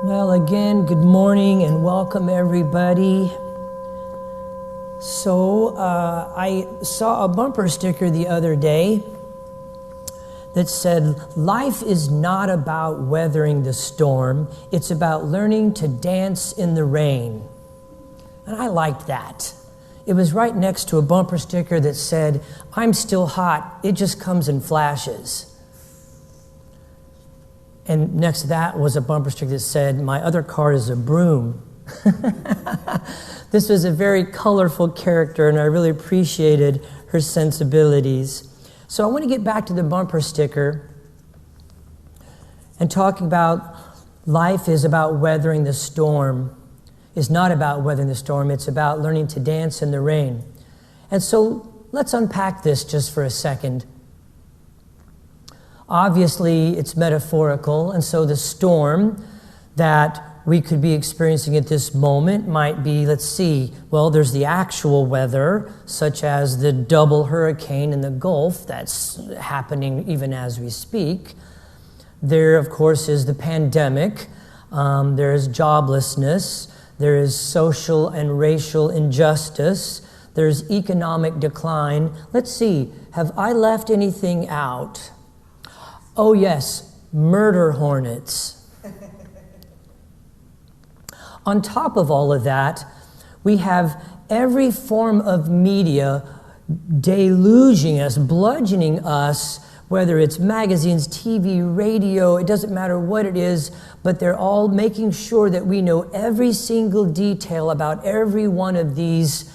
Well, again, good morning and welcome everybody. So I saw a bumper sticker the other day that said, "Life is not about weathering the storm, it's about learning to dance in the rain." And I liked that. It was right next to a bumper sticker that said, "I'm still hot, it just comes in flashes." And next to that was a bumper sticker that said, "My other car is a broom." This was a very colorful character, and I really appreciated her sensibilities. So I want to get back to the bumper sticker and talking about life is about weathering the storm. It's not about weathering the storm, it's about learning to dance in the rain. And so let's unpack this just for a second. Obviously, it's metaphorical, and so the storm that we could be experiencing at this moment might be, let's see, well, there's the actual weather, such as the double hurricane in the Gulf that's happening even as we speak. There, of course, is the pandemic. There is joblessness. There is social and racial injustice. There's economic decline. Let's see, have I left anything out? Oh yes, murder hornets. On top of all of that, we have every form of media deluging us, bludgeoning us, whether it's magazines, TV, radio, it doesn't matter what it is, but they're all making sure that we know every single detail about every one of these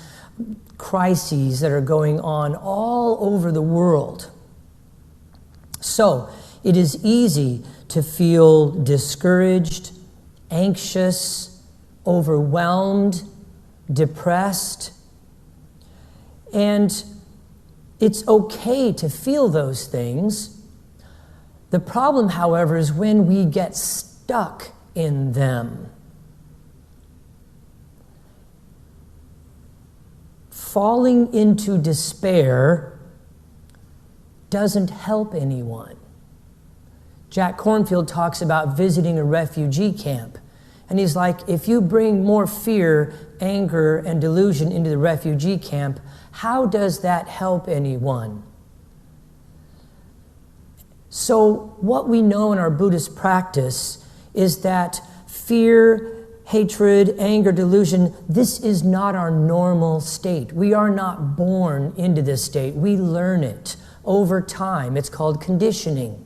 crises that are going on all over the world. So, it is easy to feel discouraged, anxious, overwhelmed, depressed. And it's okay to feel those things. The problem, however, is when we get stuck in them. Falling into despair doesn't help anyone. Jack Kornfield talks about visiting a refugee camp. And he's like, if you bring more fear, anger, and delusion into the refugee camp, how does that help anyone? So what we know in our Buddhist practice is that fear, hatred, anger, delusion, this is not our normal state. We are not born into this state. We learn it over time. It's called conditioning.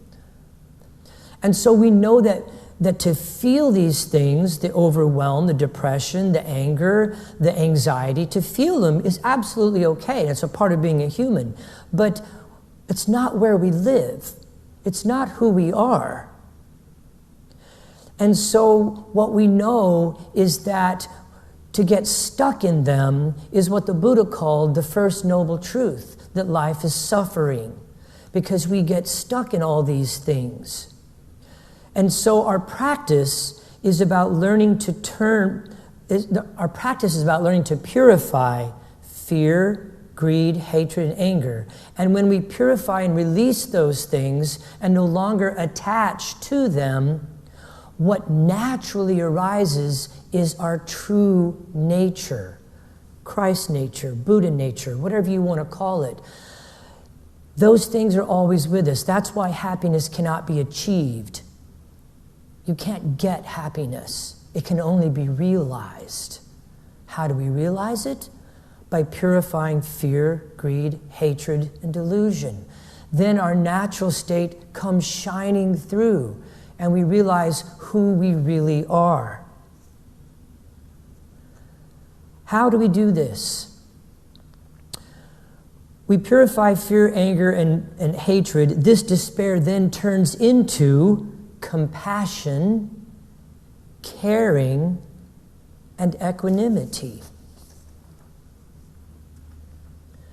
And so we know that to feel these things, the overwhelm, the depression, the anger, the anxiety, to feel them is absolutely okay. It's a part of being a human. But it's not where we live. It's not who we are. And so what we know is that to get stuck in them is what the Buddha called the first noble truth, that life is suffering, because we get stuck in all these things. And so our practice is about learning to purify fear, greed, hatred, and anger. And when we purify and release those things and no longer attach to them, what naturally arises is our true nature, Christ nature, Buddha nature, whatever you want to call it. Those things are always with us. That's why happiness cannot be achieved. You can't get happiness. It can only be realized. How do we realize it? By purifying fear, greed, hatred, and delusion. Then our natural state comes shining through, and we realize who we really are. How do we do this? We purify fear, anger, and hatred. This despair then turns into compassion, caring, and equanimity.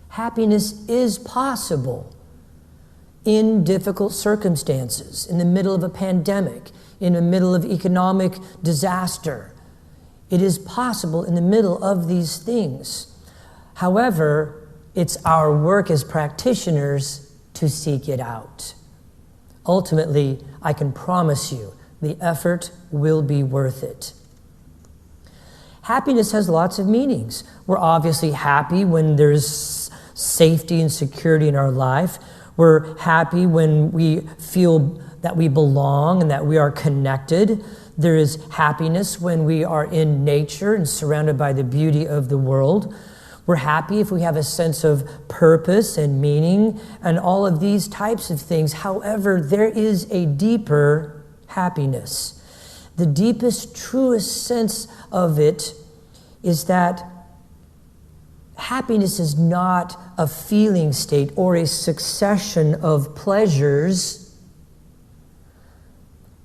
Happiness is possible in difficult circumstances, in the middle of a pandemic, in the middle of economic disaster. It is possible in the middle of these things. However, it's our work as practitioners to seek it out. Ultimately, I can promise you, the effort will be worth it. Happiness has lots of meanings. We're obviously happy when there's safety and security in our life. We're happy when we feel that we belong and that we are connected. There is happiness when we are in nature and surrounded by the beauty of the world. We're happy if we have a sense of purpose and meaning and all of these types of things. However, there is a deeper happiness. The deepest, truest sense of it is that happiness is not a feeling state or a succession of pleasures,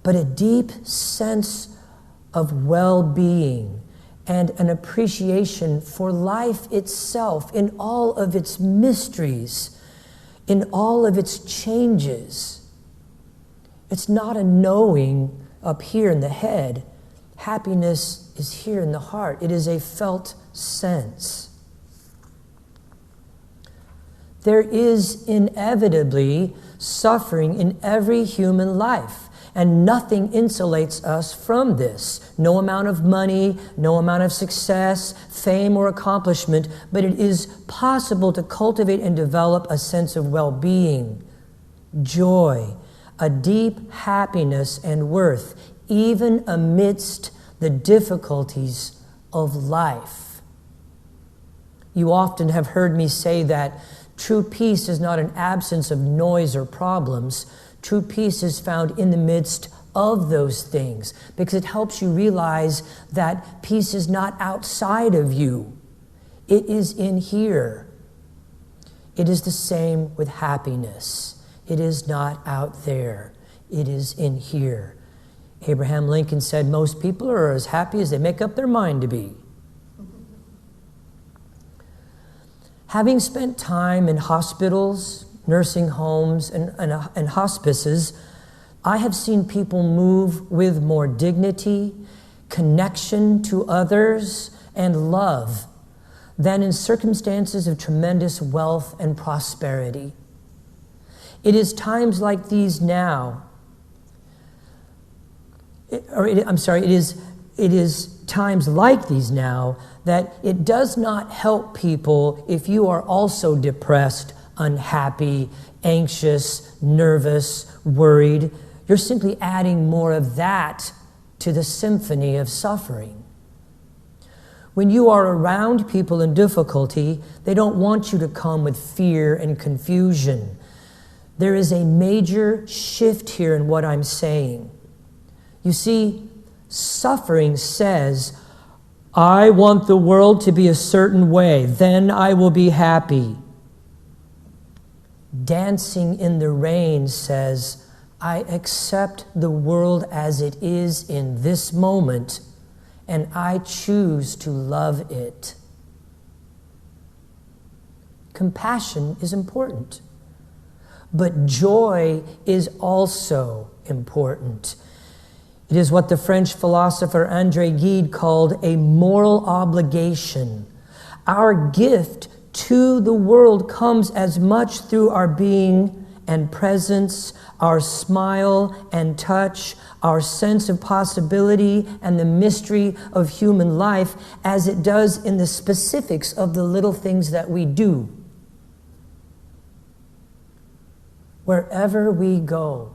but a deep sense of well-being and an appreciation for life itself in all of its mysteries, in all of its changes. It's not a knowing up here in the head. Happiness is here in the heart. It is a felt sense. There is inevitably suffering in every human life, and nothing insulates us from this. No amount of money, no amount of success, fame, or accomplishment, but it is possible to cultivate and develop a sense of well-being, joy, a deep happiness and worth, even amidst the difficulties of life. You often have heard me say that true peace is not an absence of noise or problems. True peace is found in the midst of those things, because it helps you realize that peace is not outside of you. It is in here. It is the same with happiness. It is not out there. It is in here. Abraham Lincoln said, most people are as happy as they make up their mind to be. Having spent time in hospitals, nursing homes, and hospices, I have seen people move with more dignity, connection to others, and love than in circumstances of tremendous wealth and prosperity. It is times like these now, it is times like these now that it does not help people if you are also depressed, unhappy, anxious, nervous, worried. You're simply adding more of that to the symphony of suffering. When you are around people in difficulty, they don't want you to come with fear and confusion. There is a major shift here in what I'm saying. You see, suffering says, I want the world to be a certain way, then I will be happy. Dancing in the rain says, I accept the world as it is in this moment, and I choose to love it. Compassion is important, but joy is also important. It is what the French philosopher André Gide called a moral obligation. Our gift to the world comes as much through our being and presence, our smile and touch, our sense of possibility and the mystery of human life, as it does in the specifics of the little things that we do. Wherever we go,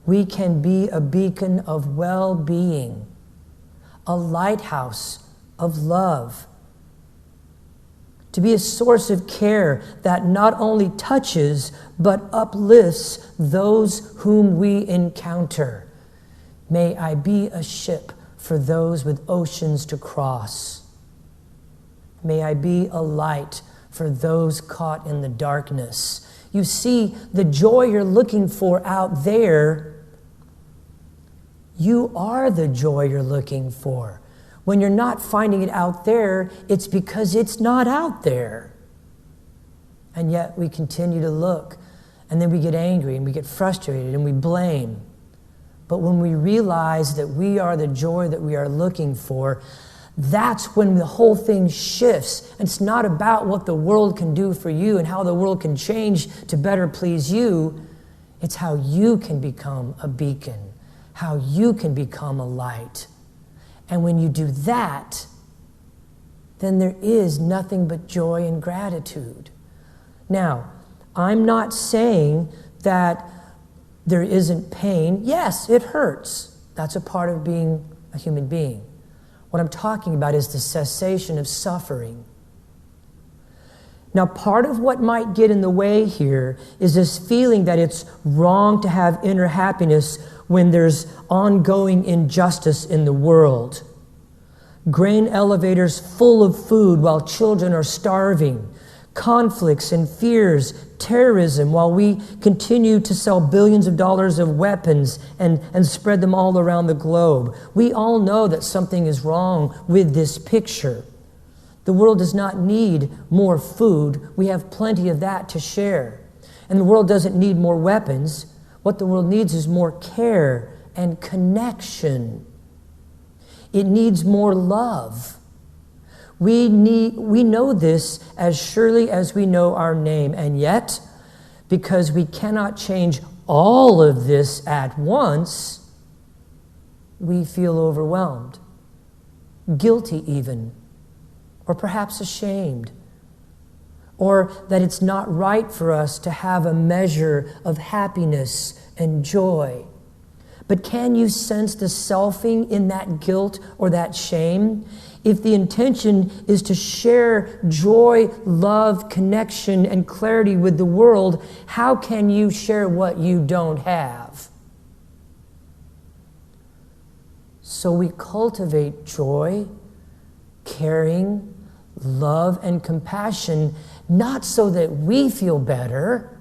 we can be a beacon of well-being, a lighthouse of love, to be a source of care that not only touches but uplifts those whom we encounter. May I be a ship for those with oceans to cross. May I be a light for those caught in the darkness. You see, the joy you're looking for out there, you are the joy you're looking for. When you're not finding it out there, it's because it's not out there. And yet we continue to look, and then we get angry, and we get frustrated, and we blame. But when we realize that we are the joy that we are looking for, that's when the whole thing shifts. And it's not about what the world can do for you and how the world can change to better please you. It's how you can become a beacon, how you can become a light. And when you do that, then there is nothing but joy and gratitude. Now, I'm not saying that there isn't pain. Yes, it hurts. That's a part of being a human being. What I'm talking about is the cessation of suffering. Now, part of what might get in the way here is this feeling that it's wrong to have inner happiness when there's ongoing injustice in the world. Grain elevators full of food while children are starving. Conflicts and fears, terrorism, while we continue to sell billions of dollars of weapons and spread them all around the globe. We all know that something is wrong with this picture. The world does not need more food. We have plenty of that to share. And the world doesn't need more weapons. What the world needs is more care and connection. It needs more love. We know this as surely as we know our name, and yet, because we cannot change all of this at once, we feel overwhelmed, guilty even, or perhaps ashamed, or that it's not right for us to have a measure of happiness and joy. But can you sense the selfing in that guilt or that shame? If the intention is to share joy, love, connection, and clarity with the world, how can you share what you don't have? So we cultivate joy, caring, love, and compassion, not so that we feel better,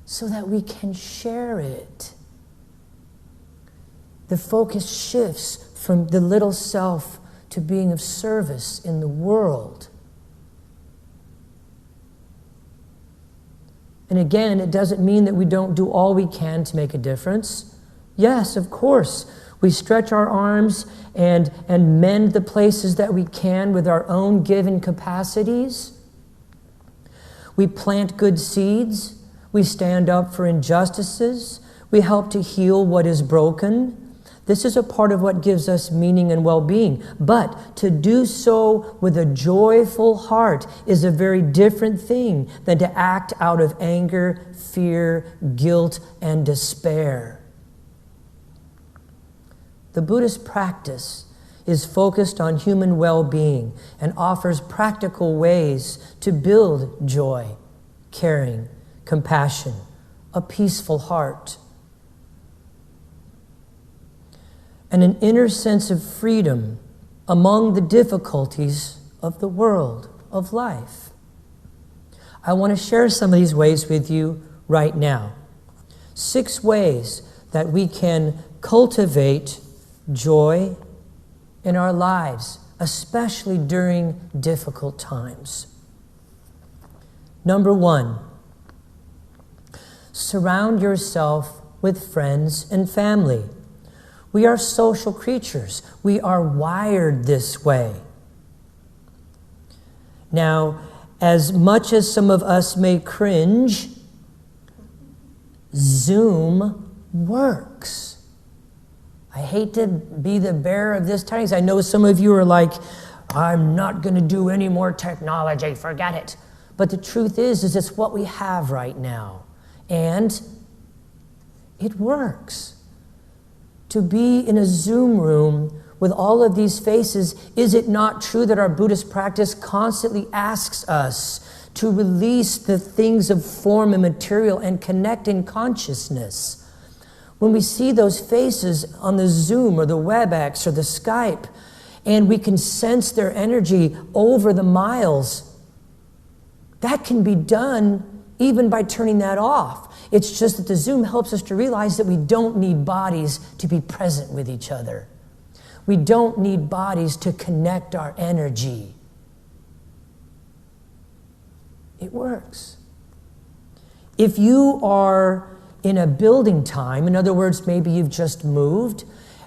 so that we can share it. The focus shifts from the little self to being of service in the world. And again, it doesn't mean that we don't do all we can to make a difference. Yes, of course, we stretch our arms and mend the places that we can with our own given capacities. We plant good seeds. We stand up for injustices. We help to heal what is broken. This is a part of what gives us meaning and well-being. But to do so with a joyful heart is a very different thing than to act out of anger, fear, guilt, and despair. The Buddhist practice is focused on human well-being and offers practical ways to build joy, caring, compassion, a peaceful heart, and an inner sense of freedom among the difficulties of the world, of life. I want to share some of these ways with you right now. 6 ways that we can cultivate joy in our lives, especially during difficult times. Number 1, surround yourself with friends and family. We are social creatures. We are wired this way. Now, as much as some of us may cringe, Zoom works. I hate to be the bearer of this tidings. I know some of you are like, I'm not going to do any more technology, forget it. But the truth is it's what we have right now. And it works. To be in a Zoom room with all of these faces, is it not true that our Buddhist practice constantly asks us to release the things of form and material and connect in consciousness? When we see those faces on the Zoom or the WebEx or the Skype, and we can sense their energy over the miles, that can be done even by turning that off. It's just that the Zoom helps us to realize that we don't need bodies to be present with each other. We don't need bodies to connect our energy. It works. If you are in a building time, in other words, maybe you've just moved,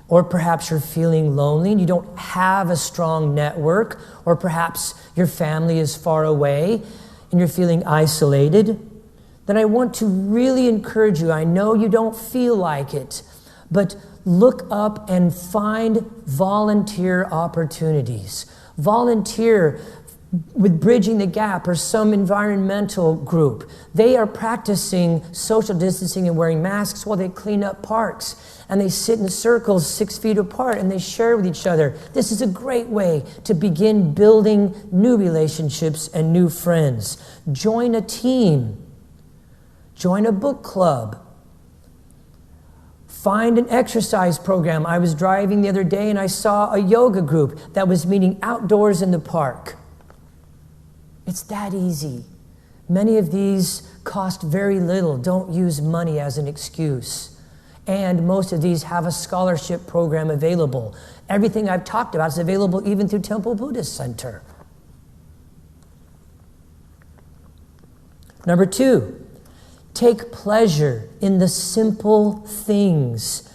or perhaps you're feeling lonely and you don't have a strong network, or perhaps your family is far away and you're feeling isolated, then I want to really encourage you. I know you don't feel like it, but look up and find volunteer opportunities. Volunteer with Bridging the Gap or some environmental group. They are practicing social distancing and wearing masks while they clean up parks. And they sit in circles 6 feet apart and they share with each other. This is a great way to begin building new relationships and new friends. Join a team. Join a book club. Find an exercise program. I was driving the other day and I saw a yoga group that was meeting outdoors in the park. It's that easy. Many of these cost very little. Don't use money as an excuse. And most of these have a scholarship program available. Everything I've talked about is available even through Temple Buddhist Center. Number 2, take pleasure in the simple things.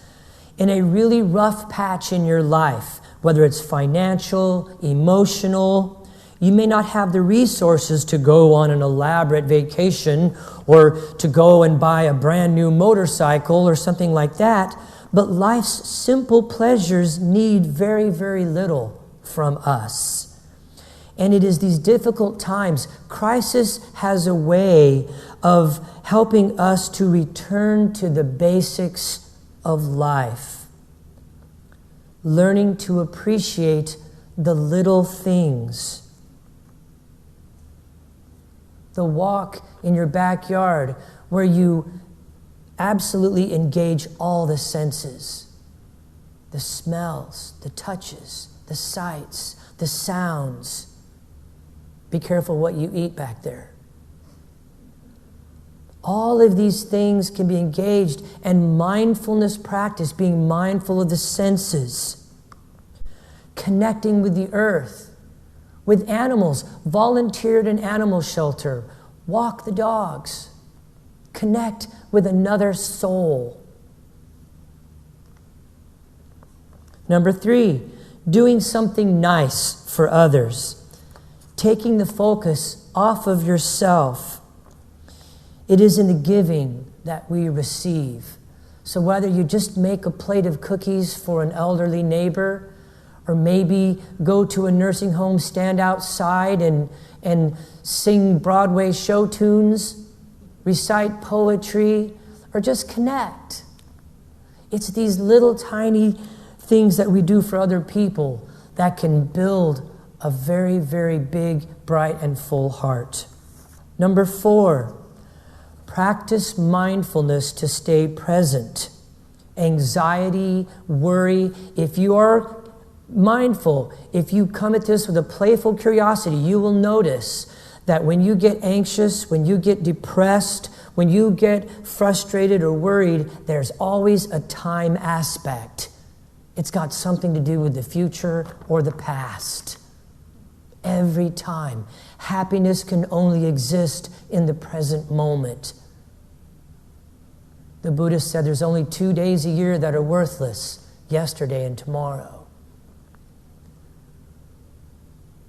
In a really rough patch in your life, whether it's financial, emotional, you may not have the resources to go on an elaborate vacation or to go and buy a brand new motorcycle or something like that, but life's simple pleasures need very, very little from us. And it is these difficult times. Crisis has a way of helping us to return to the basics of life. Learning to appreciate the little things. The walk in your backyard where you absolutely engage all the senses. The smells, the touches, the sights, the sounds. Be careful what you eat back there. All of these things can be engaged, and mindfulness practice, being mindful of the senses. Connecting with the earth. With animals, volunteer at an animal shelter, walk the dogs, connect with another soul. Number 3, doing something nice for others, taking the focus off of yourself. It is in the giving that we receive. So whether you just make a plate of cookies for an elderly neighbor, or maybe go to a nursing home, stand outside and sing Broadway show tunes, recite poetry, or just connect. It's these little tiny things that we do for other people that can build a very, very big, bright, and full heart. Number 4, practice mindfulness to stay present. Anxiety, worry, if you are mindful, if you come at this with a playful curiosity, you will notice that when you get anxious, when you get depressed, when you get frustrated or worried, there's always a time aspect. It's got something to do with the future or the past. Every time. Happiness can only exist in the present moment. The Buddhist said there's only 2 days a year that are worthless, yesterday and tomorrow.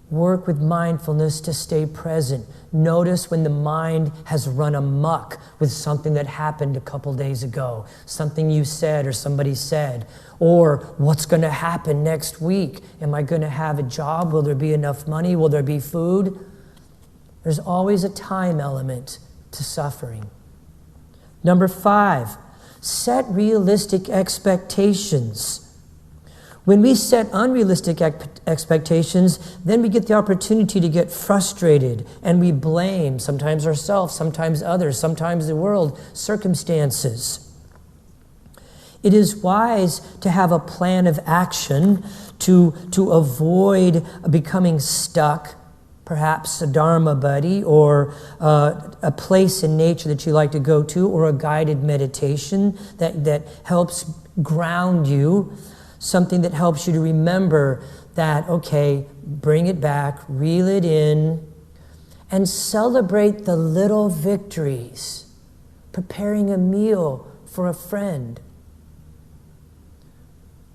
Work with mindfulness to stay present. Notice when the mind has run amok with something that happened a couple days ago, something you said or somebody said, or what's going to happen next week. Am I going to have a job? Will there be enough money? Will there be food? There's always a time element to suffering. Number 5, set realistic expectations. When we set unrealistic expectations, then we get the opportunity to get frustrated, and we blame sometimes ourselves, sometimes others, sometimes the world, circumstances. It is wise to have a plan of action to avoid becoming stuck, perhaps a Dharma buddy or a place in nature that you like to go to, or a guided meditation that helps ground you. Something that helps you to remember that, okay, bring it back, reel it in, and celebrate the little victories. Preparing a meal for a friend.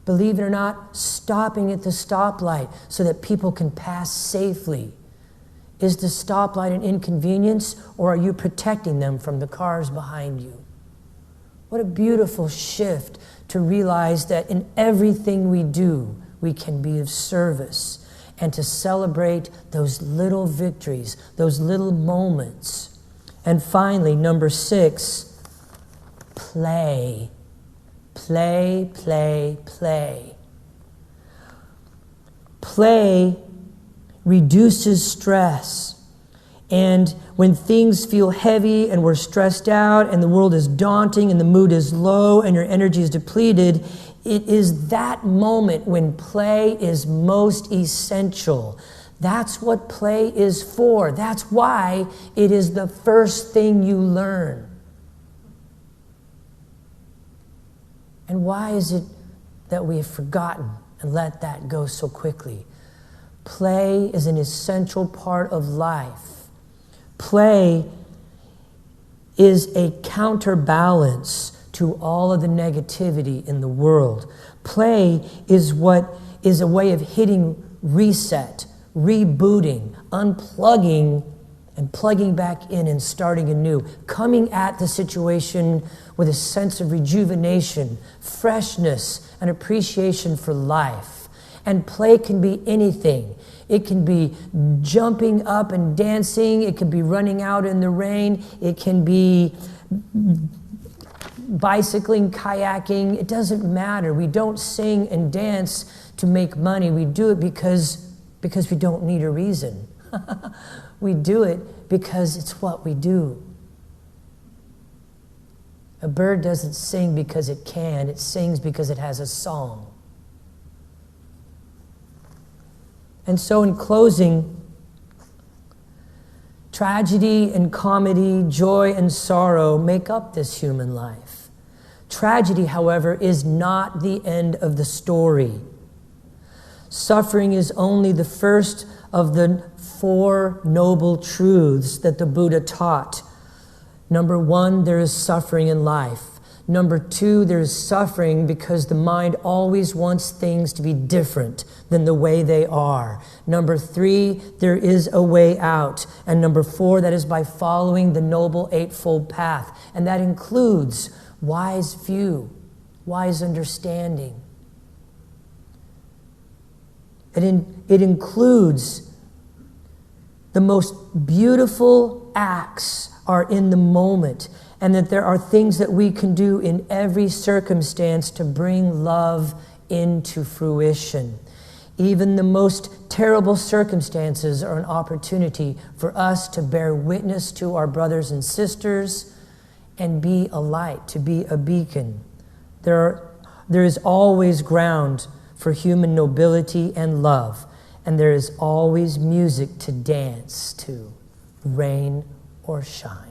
Believe it or not, stopping at the stoplight so that people can pass safely. Is the stoplight an inconvenience, or are you protecting them from the cars behind you? What a beautiful shift to realize that in everything we do, we can be of service, and to celebrate those little victories, those little moments. And finally, number 6, play. Play, play, play. Play reduces stress. And when things feel heavy and we're stressed out and the world is daunting and the mood is low and your energy is depleted, it is that moment when play is most essential. That's what play is for. That's why it is the first thing you learn. And why is it that we have forgotten and let that go so quickly? Play is an essential part of life. Play is a counterbalance to all of the negativity in the world. Play is a way of hitting reset, rebooting, unplugging, and plugging back in and starting anew, coming at the situation with a sense of rejuvenation, freshness, and appreciation for life. And play can be anything. It can be jumping up and dancing. It can be running out in the rain. It can be bicycling, kayaking. It doesn't matter. We don't sing and dance to make money. We do it because we don't need a reason. We do it because it's what we do. A bird doesn't sing because it can. It sings because it has a song. And so in closing, tragedy and comedy, joy and sorrow make up this human life. Tragedy, however, is not the end of the story. Suffering is only the first of the 4 noble truths that the Buddha taught. Number 1, there is suffering in life. Number 2, there is suffering because the mind always wants things to be different than the way they are. Number 3, there is a way out. And number 4, that is by following the Noble Eightfold Path. And that includes wise view, wise understanding. It includes the most beautiful acts are in the moment, and that there are things that we can do in every circumstance to bring love into fruition. Even the most terrible circumstances are an opportunity for us to bear witness to our brothers and sisters and be a light, to be a beacon. There is always ground for human nobility and love, and there is always music to dance to, rain or shine.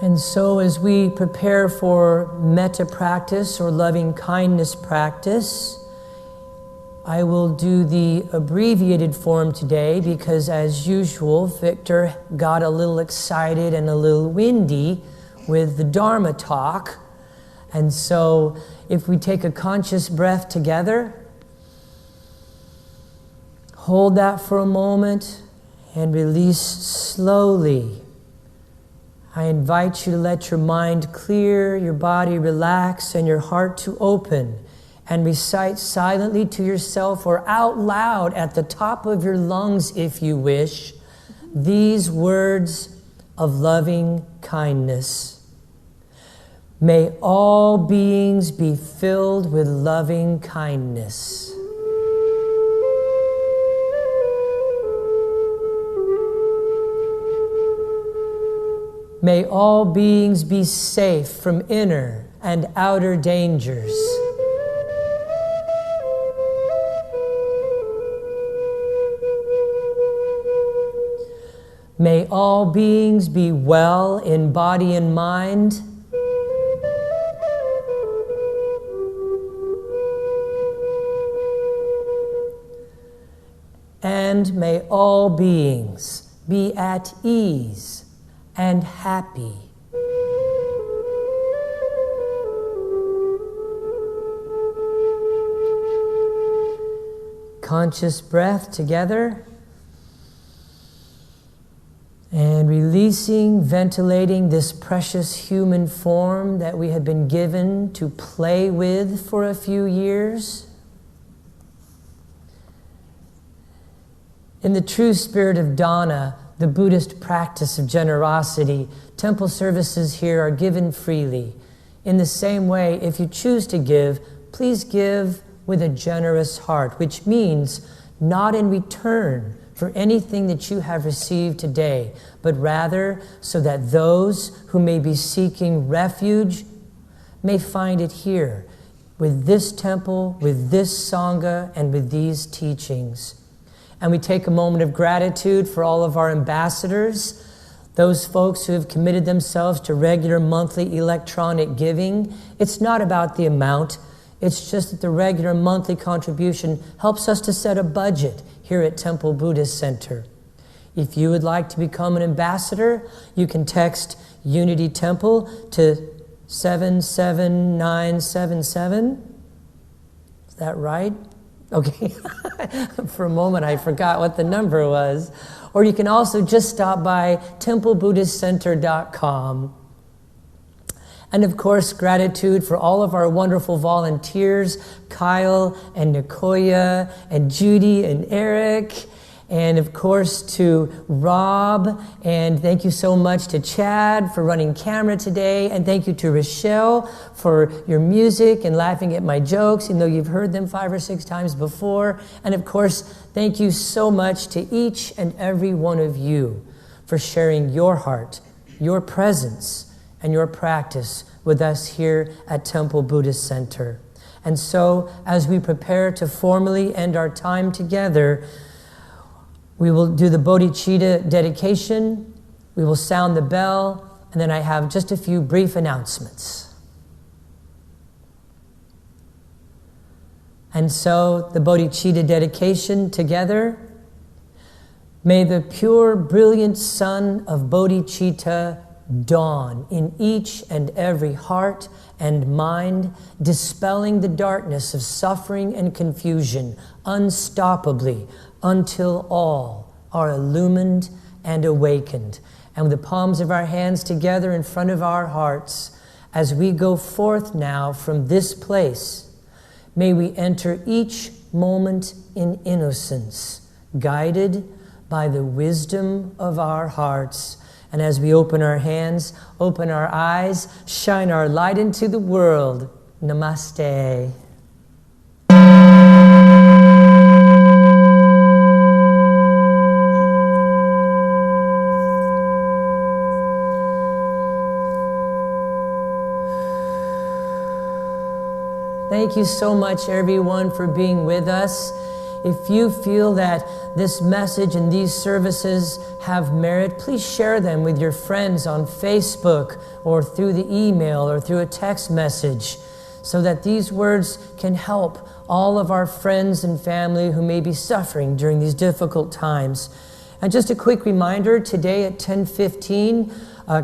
And so as we prepare for metta practice or loving kindness practice, I will do the abbreviated form today because, as usual, Victor got a little excited and a little windy with the Dharma Talk. And so if we take a conscious breath together, hold that for a moment and release slowly. I invite you to let your mind clear, your body relax, and your heart to open, and recite silently to yourself or out loud at the top of your lungs, if you wish, these words of loving kindness. May all beings be filled with loving kindness. May all beings be safe from inner and outer dangers. May all beings be well in body and mind. and may all beings be at ease and happy. Conscious breath together. And releasing, ventilating this precious human form that we have been given to play with for a few years. In the true spirit of Dana, the Buddhist practice of generosity, temple services here are given freely. In the same way, if you choose to give, please give with a generous heart, which means not in return for anything that you have received today, but rather so that those who may be seeking refuge may find it here, with this temple, with this Sangha, and with these teachings. And we take a moment of gratitude for all of our ambassadors, those folks who have committed themselves to regular monthly electronic giving. It's not about the amount, it's just that the regular monthly contribution helps us to set a budget here at Temple Buddhist Center. If you would like to become an ambassador, you can text Unity Temple to 77977. Is that right? Okay. For a moment I forgot what the number was. Or you can also just stop by templebuddhistcenter.com. And of course, gratitude for all of our wonderful volunteers, Kyle and Nicoya and Judy and Eric, and of course to Rob, and thank you so much to Chad for running camera today, and thank you to Rochelle for your music and laughing at my jokes, even though you've heard them 5 or 6 times before. And of course, thank you so much to each and every one of you for sharing your heart, your presence, and your practice with us here at Temple Buddhist Center. And so, as we prepare to formally end our time together, we will do the bodhicitta dedication, we will sound the bell, and then I have just a few brief announcements. And so, the bodhicitta dedication together. May the pure, brilliant sun of bodhicitta dawn in each and every heart and mind, dispelling the darkness of suffering and confusion unstoppably until all are illumined and awakened. And with the palms of our hands together in front of our hearts, as we go forth now from this place, may we enter each moment in innocence, guided by the wisdom of our hearts. And as we open our hands, open our eyes, shine our light into the world. Namaste. Thank you so much, everyone, for being with us. If you feel that this message and these services have merit, please share them with your friends on Facebook or through the email or through a text message so that these words can help all of our friends and family who may be suffering during these difficult times. And just a quick reminder, today at 10:15,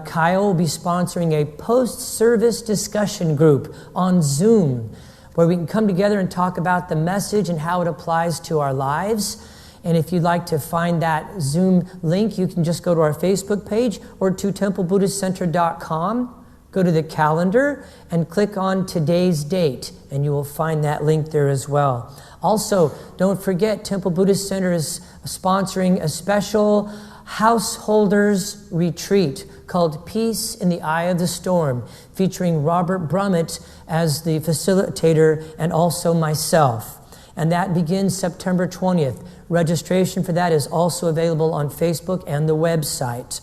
Kyle will be sponsoring a post-service discussion group on Zoom, where we can come together and talk about the message and how it applies to our lives. And if you'd like to find that Zoom link, you can just go to our Facebook page or to templebuddhistcenter.com, go to the calendar, and click on today's date, and you will find that link there as well. Also, don't forget, Temple Buddhist Center is sponsoring a special householders retreat called Peace in the Eye of the Storm, featuring Robert Brummett as the facilitator and also myself. And that begins September 20th. Registration for that is also available on Facebook and the website.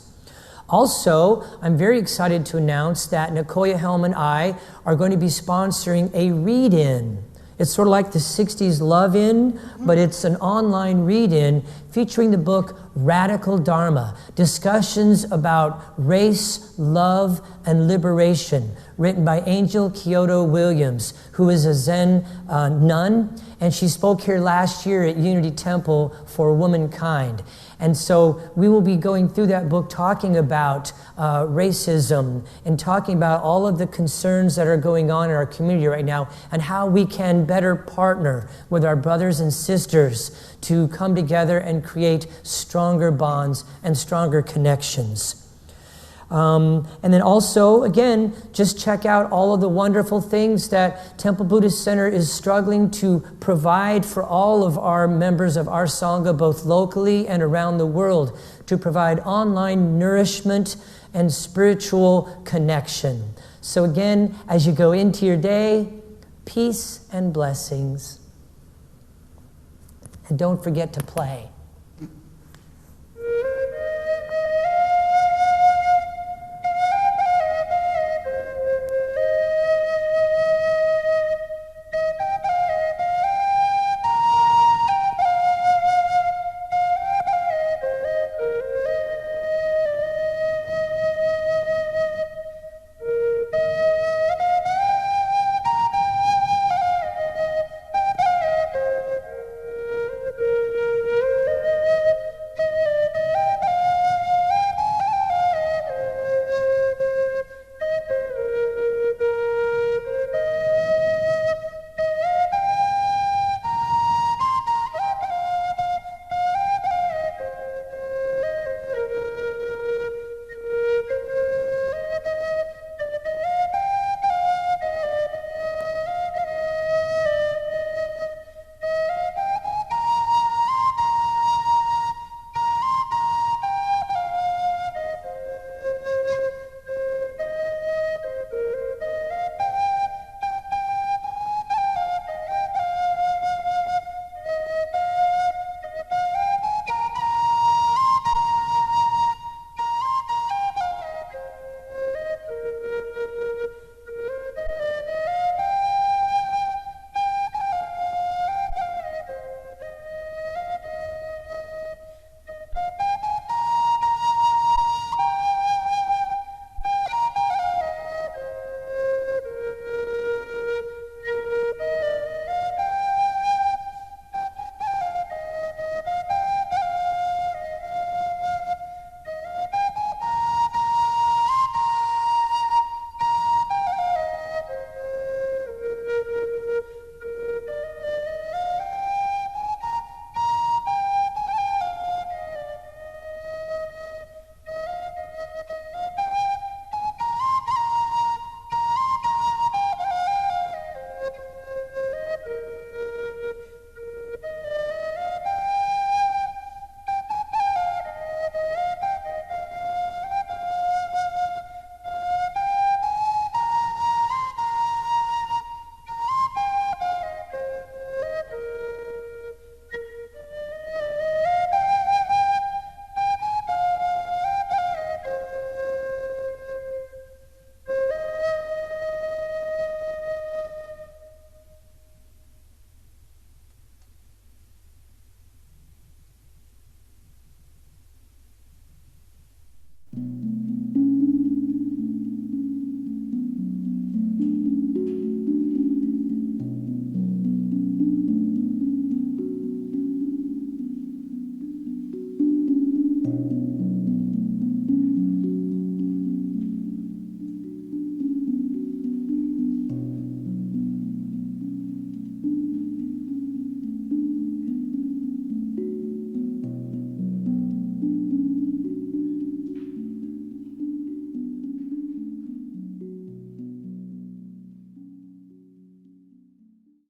Also, I'm very excited to announce that Nicoya Helm and I are going to be sponsoring a read-in. It's sort of like the 60s love-in, but it's an online read-in featuring the book Radical Dharma, discussions about race, love, and Liberation, written by Angel Kyoto Williams, who is a Zen nun, and she spoke here last year at Unity Temple for Womankind. And so we will be going through that book talking about racism and talking about all of the concerns that are going on in our community right now and how we can better partner with our brothers and sisters to come together and create stronger bonds and stronger connections. And then also, again, just check out all of the wonderful things that Temple Buddhist Center is struggling to provide for all of our members of our Sangha, both locally and around the world, to provide online nourishment and spiritual connection. So again, as you go into your day, peace and blessings. And don't forget to play.